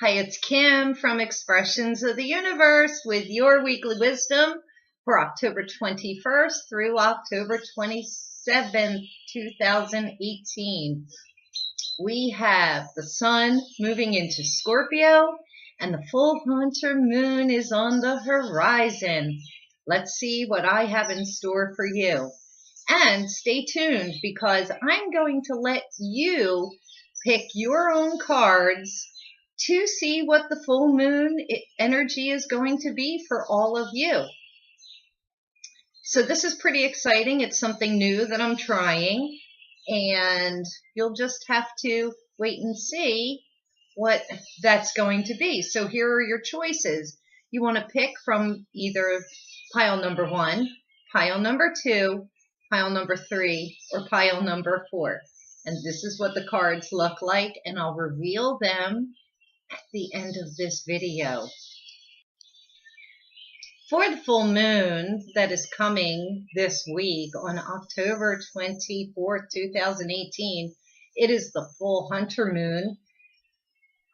Hi, it's Kim from Expressions of the Universe with your weekly wisdom for October 21st through October 27th, 2018. We have the sun moving into Scorpio and the full hunter moon is on the horizon. Let's see what I have in store for you. And stay tuned because I'm going to let you pick your own cards to see what the full moon energy is going to be for all of you. So this is pretty exciting. It's something new that I'm trying, and you'll just have to wait and see what that's going to be. So here are your choices. You want to pick from either pile number 1, pile number 2, pile number 3, or pile number 4. And this is what the cards look like, and I'll reveal them at the end of this video. For the full moon that is coming this week on October 24th, 2018, it is the full hunter moon.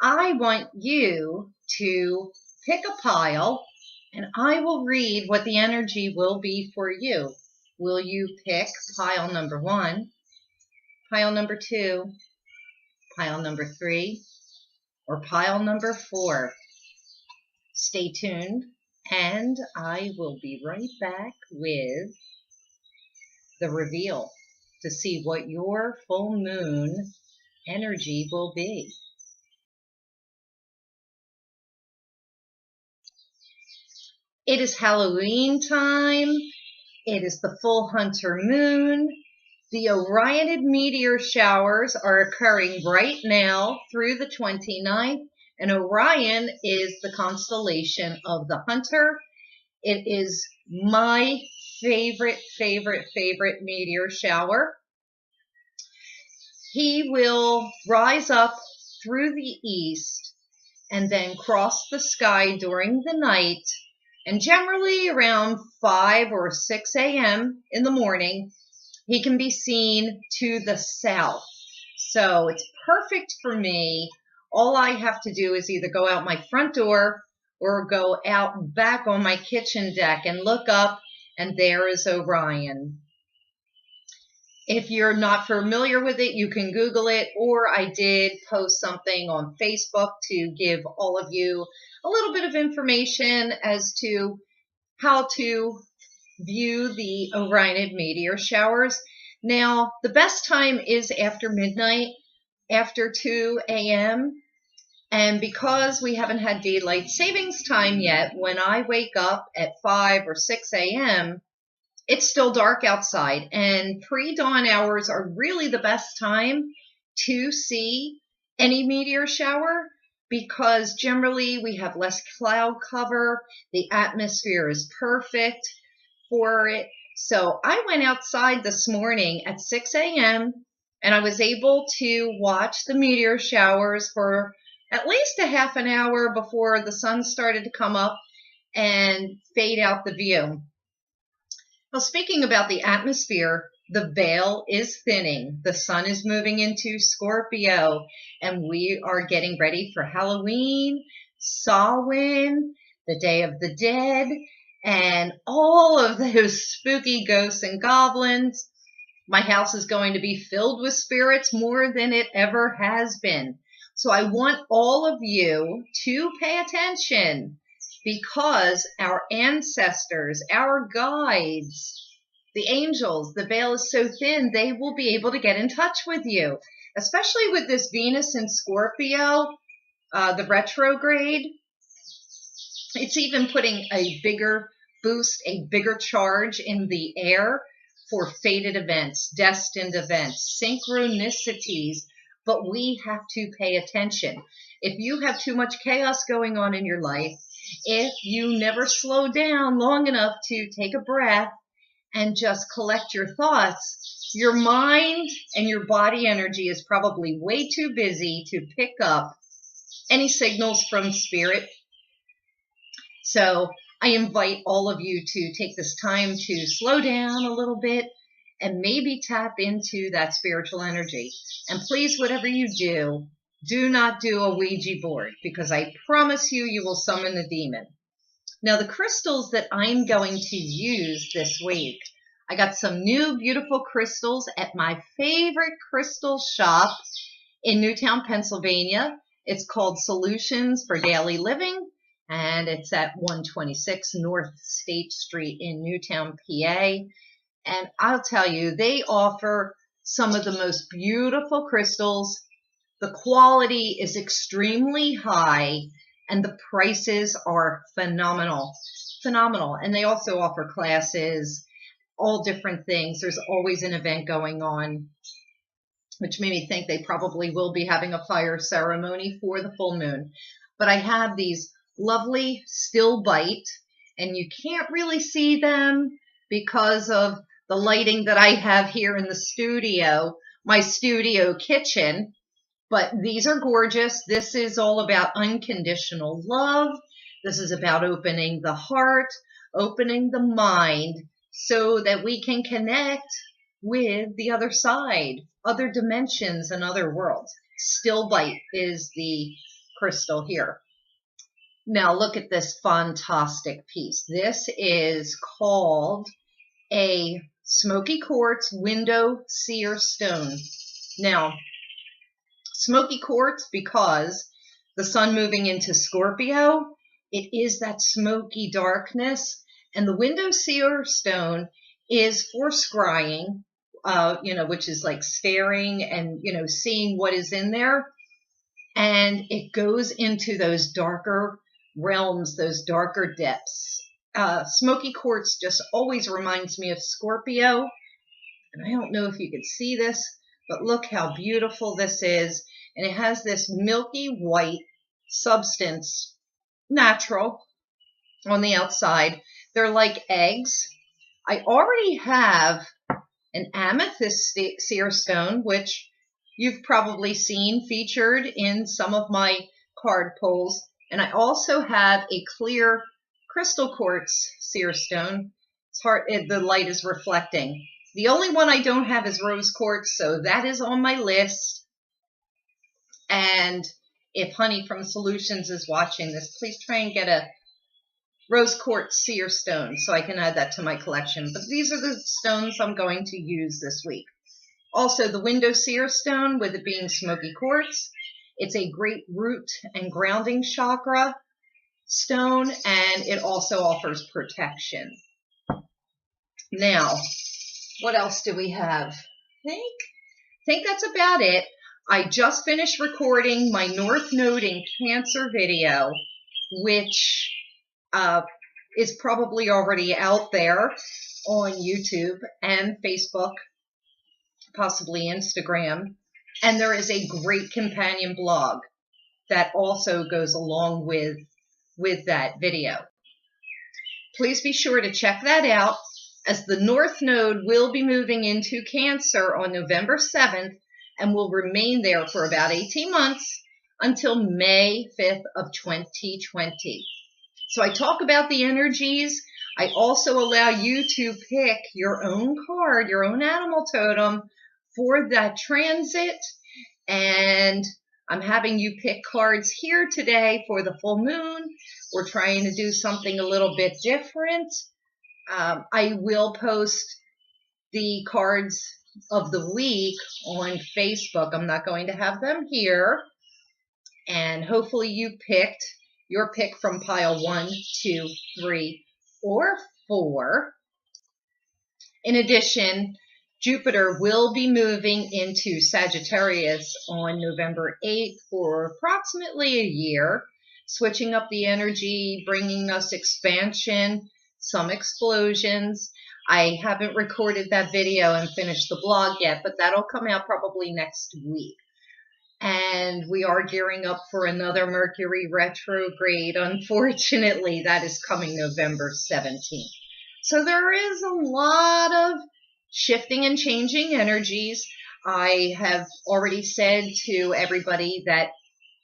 I want you to pick a pile and I will read what the energy will be for you. Will you pick pile number 1, pile number 2, pile number 3, or pile number 4? Stay tuned, and I will be right back with the reveal to see what your full moon energy will be. It is Halloween time. It is the full hunter moon. The Orionid meteor showers are occurring right now through the 29th. And Orion is the constellation of the hunter. It is my favorite meteor shower. He will rise up through the east and then cross the sky during the night. And generally around 5 or 6 a.m. in the morning, he can be seen to the south. So it's perfect for me. All I have to do is either go out my front door or go out back on my kitchen deck and look up, and there is Orion. If you're not familiar with it, you can Google it, or I did post something on Facebook to give all of you a little bit of information as to how to view the Orionid meteor showers. Now, the best time is after midnight, after 2 a.m., and because we haven't had daylight savings time yet, when I wake up at 5 or 6 a.m., it's still dark outside, and pre-dawn hours are really the best time to see any meteor shower because generally we have less cloud cover. The atmosphere is perfect for it. So I went outside this morning at 6 a.m. and I was able to watch the meteor showers for at least a half an hour before the sun started to come up and fade out the view. Well, speaking about the atmosphere, the veil is thinning. The sun is moving into Scorpio, and we are getting ready for Halloween, Samhain, the Day of the Dead, and all of those spooky ghosts and goblins. My house is going to be filled with spirits more than it ever has been. So I want all of you to pay attention because our ancestors, our guides, the angels, the veil is so thin, they will be able to get in touch with you, especially with this Venus in Scorpio, the retrograde. It's even putting a bigger boost, a bigger charge in the air for fated events, destined events, synchronicities, but we have to pay attention. If you have too much chaos going on in your life, if you never slow down long enough to take a breath and just collect your thoughts, your mind and your body energy is probably way too busy to pick up any signals from spirit. So I invite all of you to take this time to slow down a little bit and maybe tap into that spiritual energy. And please, whatever you do, Do not do a Ouija board, because I promise you, you will summon a demon. Now, the crystals that I'm going to use this week, I got some new beautiful crystals at my favorite crystal shop in Newtown, Pennsylvania. It's called Solutions for Daily Living, and it's at 126 North State Street in Newtown, PA. And I'll tell you, they offer some of the most beautiful crystals. The quality is extremely high, and the prices are phenomenal. Phenomenal. And they also offer classes, all different things. There's always an event going on, which made me think they probably will be having a fire ceremony for the full moon. But I have these lovely still bite, and you can't really see them because of the lighting that I have here in the studio, my studio kitchen. But these are gorgeous. This is all about unconditional love. This is about opening the heart, opening the mind, so that we can connect with the other side, other dimensions and other worlds. Still Bite is the crystal here. Now look at this fantastic piece. This is called a smoky quartz window seer stone. Now, smoky quartz, because the sun moving into Scorpio, it is that smoky darkness, and the window seer stone is for scrying, which is like staring and, seeing what is in there. And it goes into those darker realms, those darker depths. Smoky quartz just always reminds me of Scorpio. And I don't know if you could see this, but look how beautiful this is. And it has this milky white substance, natural, on the outside. They're like eggs. I already have an amethyst seer stone, which you've probably seen featured in some of my card pulls. And I also have a clear crystal quartz seer stone. It's hard, the light is reflecting. The only one I don't have is rose quartz, so that is on my list. And if Honey from Solutions is watching this, please try and get a rose quartz seer stone so I can add that to my collection. But these are the stones I'm going to use this week. Also, the window seer stone, with it being smoky quartz, it's a great root and grounding chakra stone, and it also offers protection. Now, what else do we have? I think that's about it. I just finished recording my North Node in Cancer video, which is probably already out there on YouTube and Facebook, possibly Instagram. And there is a great companion blog that also goes along with that video. Please be sure to check that out, as the North Node will be moving into Cancer on November 7th and will remain there for about 18 months until May 5th of 2020. So I talk about the energies. I also allow you to pick your own card, your own animal totem for that transit. And I'm having you pick cards here today for the full moon. We're trying to do something a little bit different. I will post the cards of the week on Facebook. I'm not going to have them here. And hopefully you picked your pick from pile 1, 2, 3, or 4. In addition, Jupiter will be moving into Sagittarius on November 8th for approximately a year, switching up the energy, bringing us expansion, some explosions. I haven't recorded that video and finished the blog yet, but that'll come out probably next week. And we are gearing up for another Mercury retrograde. Unfortunately, that is coming November 17th. So there is a lot of shifting and changing energies. I have already said to everybody that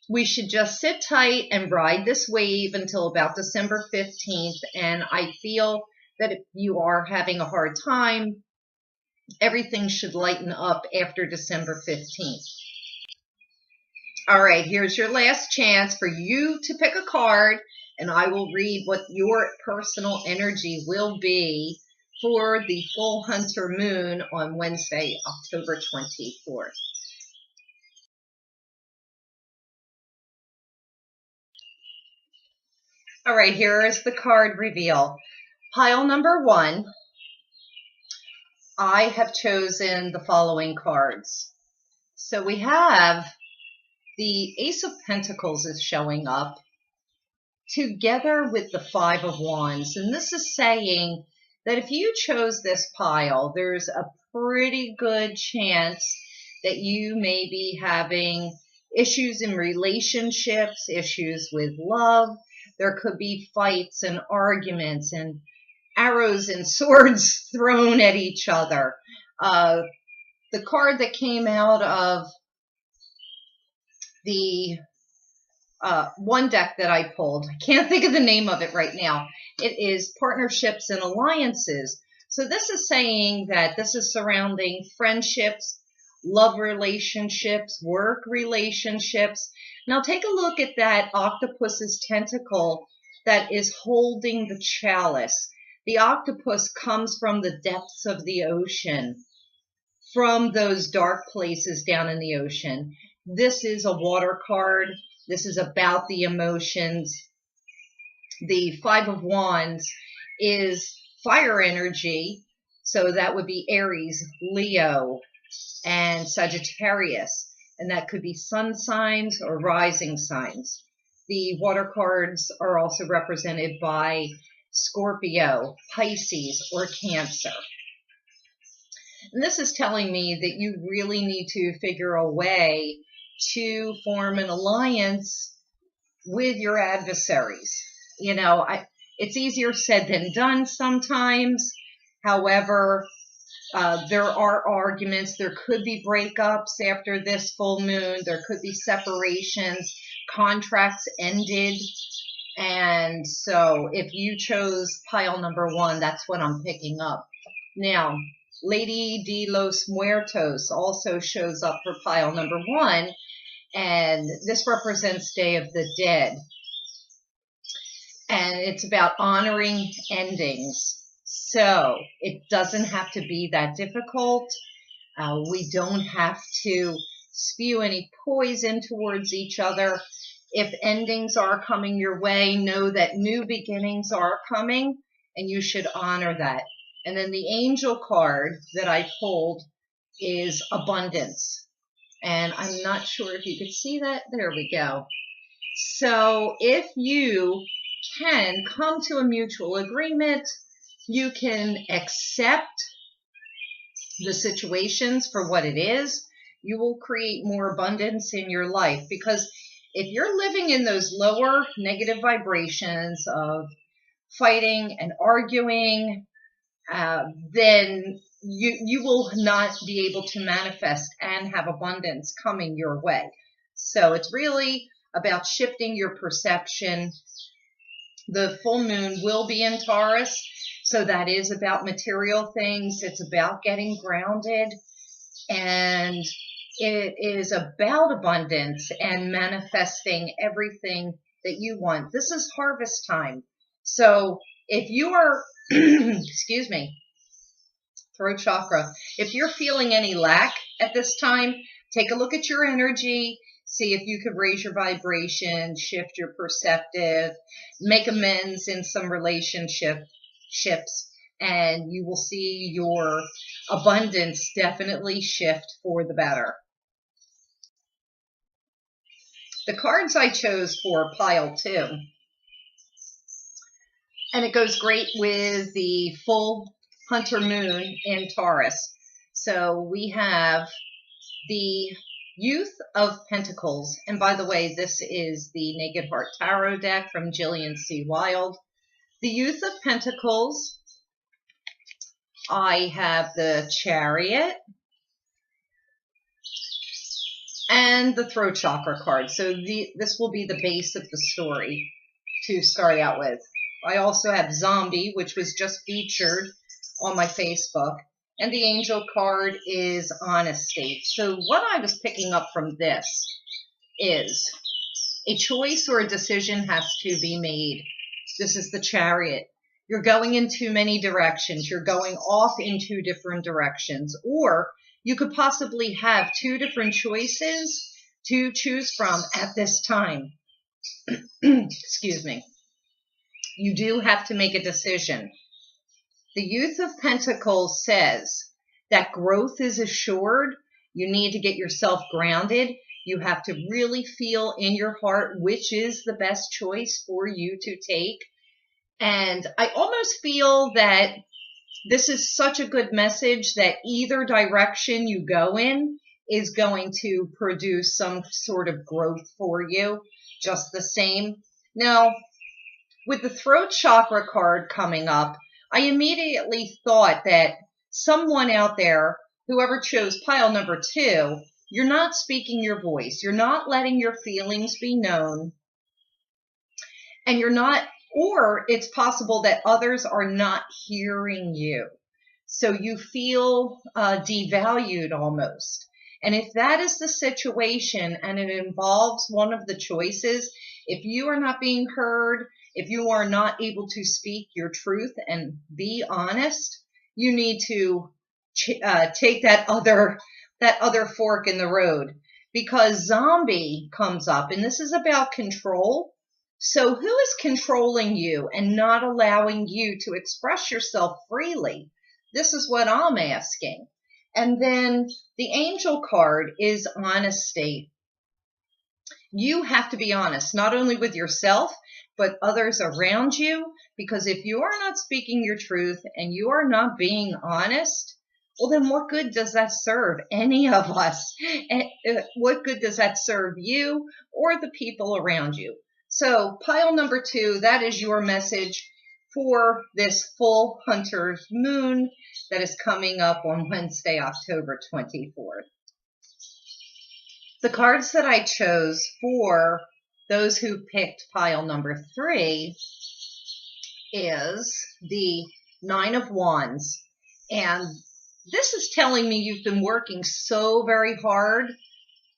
we should just sit tight and ride this wave until about December 15th. And I feel that if you are having a hard time, everything should lighten up after December 15th. All right, here's your last chance for you to pick a card, and I will read what your personal energy will be for the full Hunter moon on Wednesday, October 24th. All right, here is the card reveal. Pile number 1, I have chosen the following cards. So we have the Ace of Pentacles is showing up together with the Five of Wands. And this is saying that if you chose this pile, there's a pretty good chance that you may be having issues in relationships, issues with love. There could be fights and arguments and arrows and swords thrown at each other. The card that came out of the one deck that I pulled, I can't think of the name of it right now. It is Partnerships and Alliances. So this is saying that this is surrounding friendships, love relationships, work relationships. Now take a look at that octopus's tentacle that is holding the chalice. The octopus comes from the depths of the ocean, from those dark places down in the ocean. This is a water card. This is about the emotions. The Five of Wands is fire energy. So that would be Aries, Leo, and Sagittarius. And that could be sun signs or rising signs. The water cards are also represented by Scorpio, Pisces, or Cancer. And this is telling me that you really need to figure a way to form an alliance with your adversaries. You know, it's easier said than done sometimes. However, there are arguments. There could be breakups after this full moon. There could be separations. Contracts ended. And so if you chose pile number 1, that's what I'm picking up. Now, Lady de los Muertos also shows up for pile number 1. And this represents Day of the Dead. And it's about honoring endings. So it doesn't have to be that difficult. We don't have to spew any poison towards each other. If endings are coming your way, know that new beginnings are coming, and you should honor that. And then the angel card that I pulled is abundance. And I'm not sure if you could see that. There we go. So if you can come to a mutual agreement, you can accept the situations for what it is, you will create more abundance in your life. Because if you're living in those lower negative vibrations of fighting and arguing, then you will not be able to manifest and have abundance coming your way. So it's really about shifting your perception. The full moon will be in Taurus, so that is about material things. It's about getting grounded, and it is about abundance and manifesting everything that you want. This is harvest time. So if you are, excuse me, throat chakra, if you're feeling any lack at this time, take a look at your energy. See if you could raise your vibration, shift your perceptive, make amends in some relationships, and you will see your abundance definitely shift for the better. The cards I chose for pile 2, and it goes great with the full Hunter moon in Taurus. So we have the Youth of Pentacles, and by the way, this is the Naked Heart Tarot deck from Jillian C. Wilde. The Youth of Pentacles, I have the Chariot and the Throat Chakra card. So this will be the base of the story to start out with. I also have Zombie, which was just featured on my Facebook. And the angel card is Honesty. So what I was picking up from this is a choice or a decision has to be made. This is the Chariot. You're going in too many directions. You're going off in two different directions. Or you could possibly have two different choices to choose from at this time. Excuse me. You do have to make a decision. The Youth of Pentacles says that growth is assured. You need to get yourself grounded. You have to really feel in your heart which is the best choice for you to take. And I almost feel that this is such a good message that either direction you go in is going to produce some sort of growth for you, just the same. Now, with the throat chakra card coming up, I immediately thought that someone out there, whoever chose pile number 2, you're not speaking your voice. You're not letting your feelings be known. And you're not, or it's possible that others are not hearing you. So you feel devalued almost. And if that is the situation and it involves one of the choices, if you are not being heard, if you are not able to speak your truth and be honest, you need to take that other fork in the road, because zombie comes up, and this is about control. So who is controlling you and not allowing you to express yourself freely? This is what I'm asking. And then the angel card is honesty. You have to be honest, not only with yourself, but others around you, because if you are not speaking your truth and you are not being honest, well, then what good does that serve any of us? And what good does that serve you or the people around you? So pile number 2, that is your message for this full hunter's moon that is coming up on Wednesday, October 24th. The cards that I chose for those who picked pile number 3 is the 9 of Wands. And this is telling me you've been working so very hard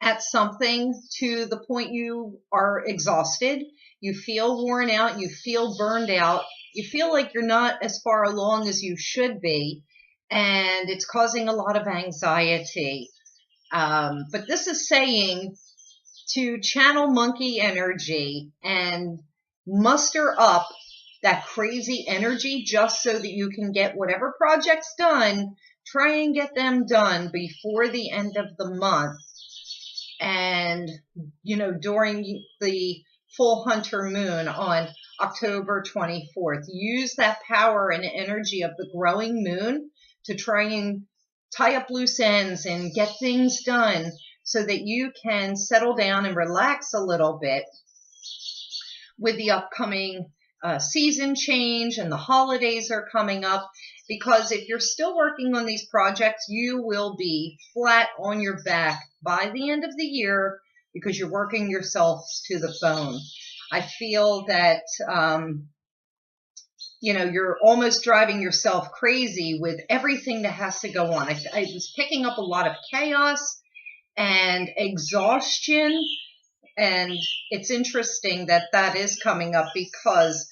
at something to the point you are exhausted. You feel worn out. You feel burned out. You feel like you're not as far along as you should be. And it's causing a lot of anxiety. But this is saying to channel monkey energy and muster up that crazy energy just so that you can get whatever project's done. Try and get them done before the end of the month. And, you know, during the full hunter moon on October 24th, use that power and energy of the growing moon to try and tie up loose ends and get things done so that you can settle down and relax a little bit with the upcoming season change, and the holidays are coming up. Because if you're still working on these projects, you will be flat on your back by the end of the year because you're working yourselves to the bone. I feel that, you know, you're almost driving yourself crazy with everything that has to go on. I was picking up a lot of chaos and exhaustion. And it's interesting that that is coming up because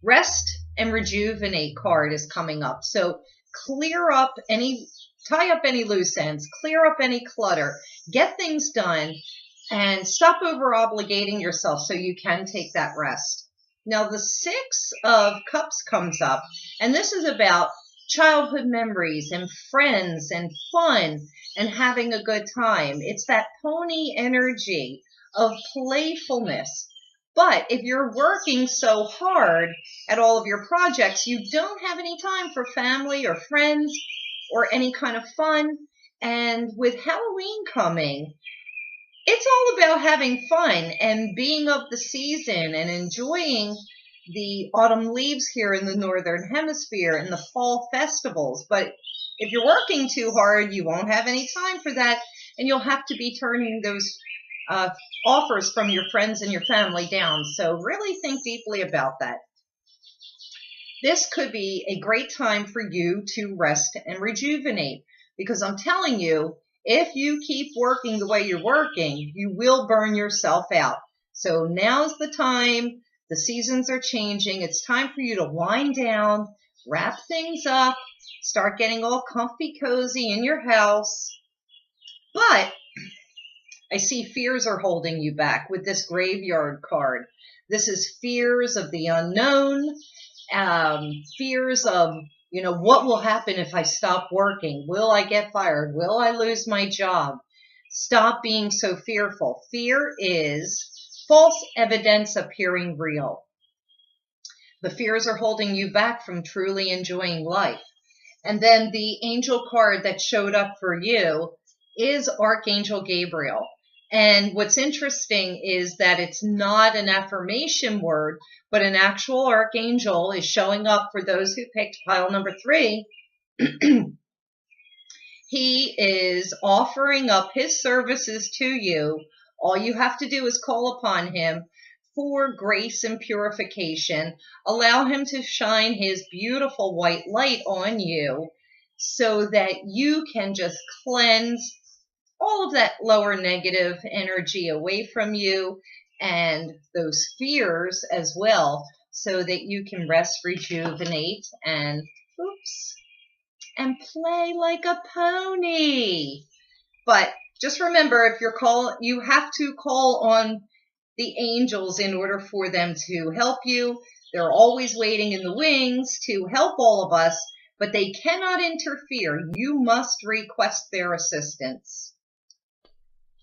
rest and rejuvenate card is coming up. So tie up any loose ends, clear up any clutter, get things done, and stop over obligating yourself so you can take that rest. Now the 6 of Cups comes up, and this is about childhood memories and friends and fun and having a good time. It's that pony energy of playfulness. But if you're working so hard at all of your projects, you don't have any time for family or friends or any kind of fun. And with Halloween coming, it's all about having fun and being of the season and enjoying the autumn leaves here in the Northern Hemisphere and the fall festivals. But if you're working too hard, you won't have any time for that, and you'll have to be turning those offers from your friends and your family down. So really think deeply about that. This could be a great time for you to rest and rejuvenate, because I'm telling you, if you keep working the way you're working, you will burn yourself out. So now's the time. The seasons are changing. It's time for you to wind down, wrap things up, start getting all comfy cozy in your house. But I see fears are holding you back with this graveyard card. This is fears of the unknown, fears of, what will happen if I stop working? Will I get fired? Will I lose my job? Stop being so fearful. Fear is false evidence appearing real. The fears are holding you back from truly enjoying life. And then the angel card that showed up for you is Archangel Gabriel. And what's interesting is that it's not an affirmation word, but an actual archangel is showing up for those who picked pile number 3. He is offering up his services to you. All you have to do is call upon him for grace and purification. Allow him to shine his beautiful white light on you so that you can just cleanse all of that lower negative energy away from you and those fears as well, so that you can rest, rejuvenate, and play like a pony. But just remember, if you have to call on the angels in order for them to help you. They're always waiting in the wings to help all of us, but they cannot interfere. You must request their assistance.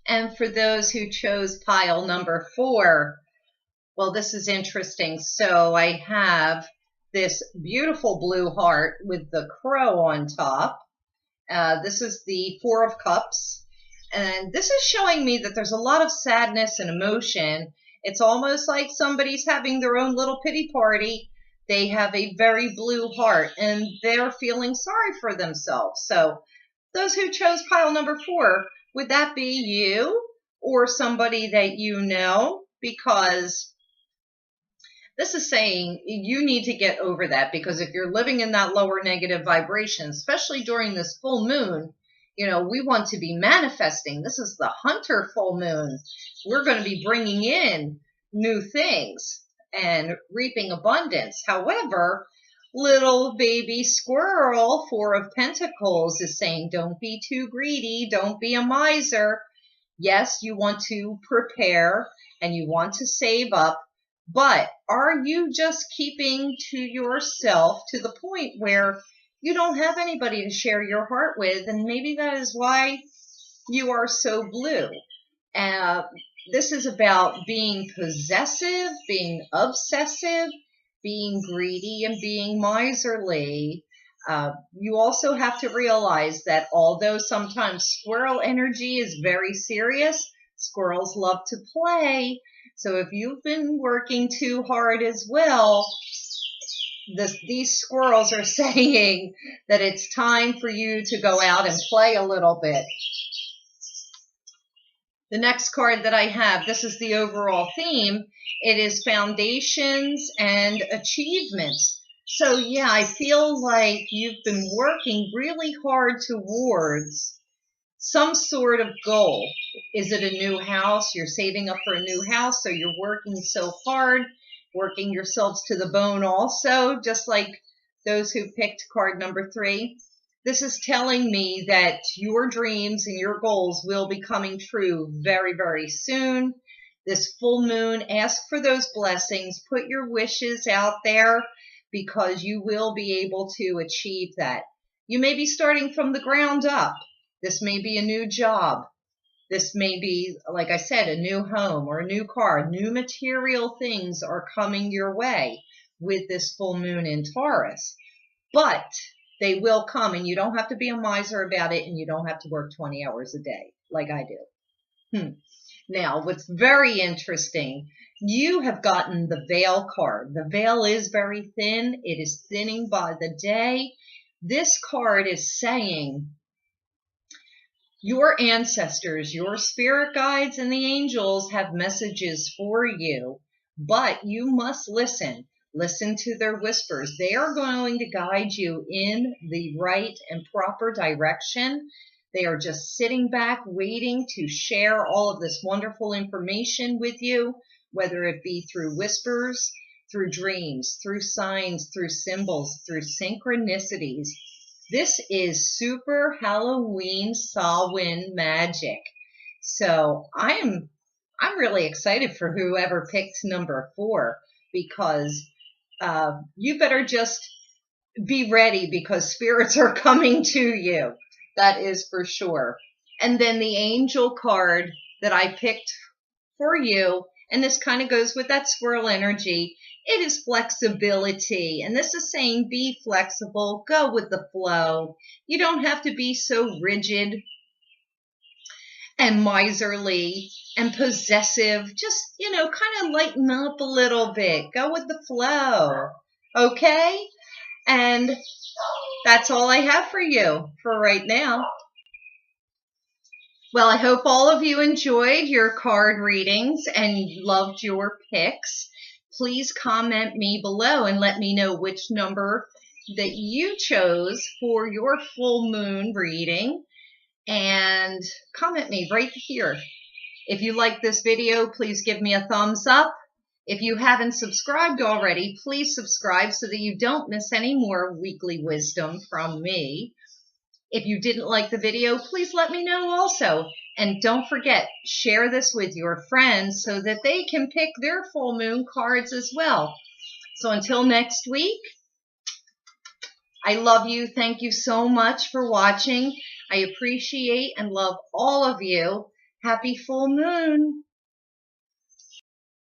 And for those who chose pile number 4, well, this is interesting. So I have this beautiful blue heart with the crow on top. This is the 4 of Cups. And this is showing me that there's a lot of sadness and emotion. It's almost like somebody's having their own little pity party. They have a very blue heart and they're feeling sorry for themselves. So those who chose pile number 4, would that be you or somebody that you know? Because this is saying you need to get over that, because if you're living in that lower negative vibration, especially during this full moon, we want to be manifesting. This is the Hunter full moon. We're going to be bringing in new things and reaping abundance. However, little baby squirrel, 4 of Pentacles, is saying, don't be too greedy. Don't be a miser. Yes, you want to prepare and you want to save up, but are you just keeping to yourself to the point where you don't have anybody to share your heart with? And maybe that is why you are so blue. This is about being possessive, being obsessive, being greedy, and being miserly. You also have to realize that although sometimes squirrel energy is very serious, squirrels love to play. So if you've been working too hard as well, these squirrels are saying that it's time for you to go out and play a little bit. The next card that I have, this is the overall theme. It is foundations and achievements. So yeah, I feel like you've been working really hard towards some sort of goal. Is it a new house? You're saving up for a new house, so you're working so hard, working yourselves to the bone also, just like those who picked card number 3. This is telling me that your dreams and your goals will be coming true very, very soon. This full moon, ask for those blessings. Put your wishes out there, because you will be able to achieve that. You may be starting from the ground up. This may be a new job. This may be, like I said, a new home or a new car. New material things are coming your way with this full moon in Taurus. But they will come, and you don't have to be a miser about it, and you don't have to work 20 hours a day like I do. Now, what's very interesting, you have gotten the veil card. The veil is very thin. It is thinning by the day. This card is saying your ancestors, your spirit guides, and the angels have messages for you, but you must listen. Listen to their whispers. They are going to guide you in the right and proper direction. They are just sitting back, waiting to share all of this wonderful information with you, whether it be through whispers, through dreams, through signs, through symbols, through synchronicities. This is Super Halloween Samhain magic. So I'm really excited for whoever picked number 4, because you better just be ready, because spirits are coming to you. That is for sure. And then the angel card that I picked for you, and this kind of goes with that squirrel energy, it is flexibility. And this is saying be flexible, go with the flow. You don't have to be so rigid and miserly and possessive. Just, kind of lighten up a little bit. Go with the flow. Okay? And that's all I have for you for right now. Well, I hope all of you enjoyed your card readings and loved your picks. Please comment me below and let me know which number that you chose for your full moon reading. And comment me right here. If you like this video, please give me a thumbs up. If you haven't subscribed already, please subscribe so that you don't miss any more weekly wisdom from me. If you didn't like the video, please let me know also. And don't forget, share this with your friends so that they can pick their full moon cards as well. So until next week, I love you. Thank you so much for watching. I appreciate and love all of you. Happy full moon.